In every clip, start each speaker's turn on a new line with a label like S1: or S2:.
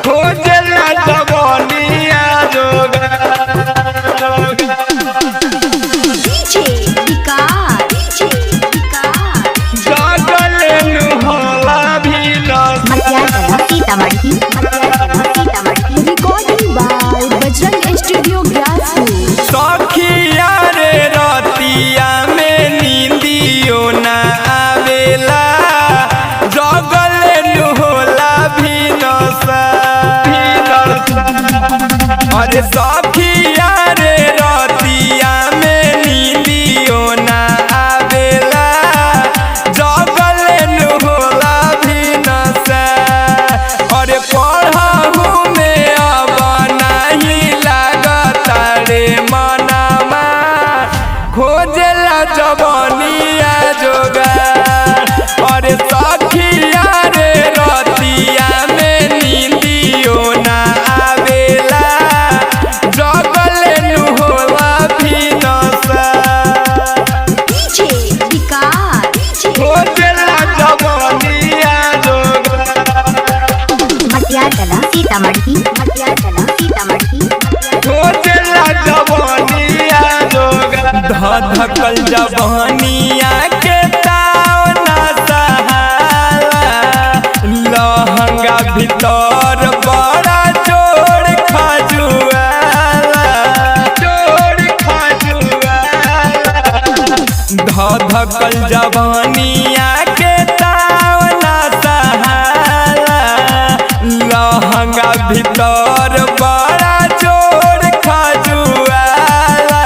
S1: खोजला जवानिया जोगा
S2: रिकॉर्डिंग बाय बजरंग स्टूडियो ग्रासपुर।
S1: सखिया रे रतिया में नींदियो न आवेला जगल होला भी नसा अरे सखिया रे रतिया में नींदियो न आवेला जगल होला भी नसा अरे पढ़ाहू में अब नहीं लागता रे मनमा खोजला जवानिया जोगा अरे सखिया रे रतिया में नींदियो न आवेला जगल होला भी नसा खोजला जवानिया जोगा
S2: सीतामढ़ी
S1: खोजला जवानिया जोगा धधकल जवानिया के ताव ना सहाला लहंगा भीतर बड़ा जोड़ खजुआला धधकल जवानिया के ताव ना सहाला लहंगा भीतर बड़ा जोड़ खजुआला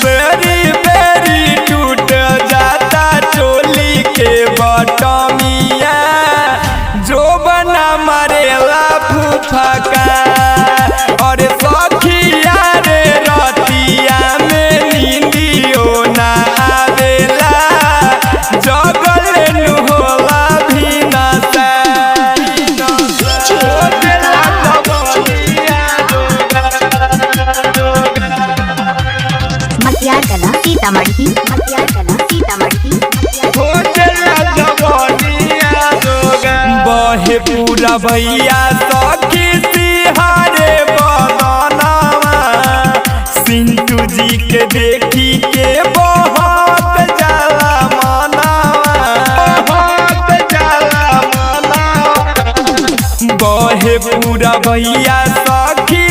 S1: बेरी बेरी टूट जाता चोली के बटमिया जो बना मरेला फूफका और सखिया रे रतिया में नींदियो ना आवेला जगल होला भी नसा
S2: सीतामढ़ी
S1: बहे पूरा भैया सखी सिहारे बदनवा सिंटू जी के देखी के बहुत जाला मनवा बहे पूरा भैया सखी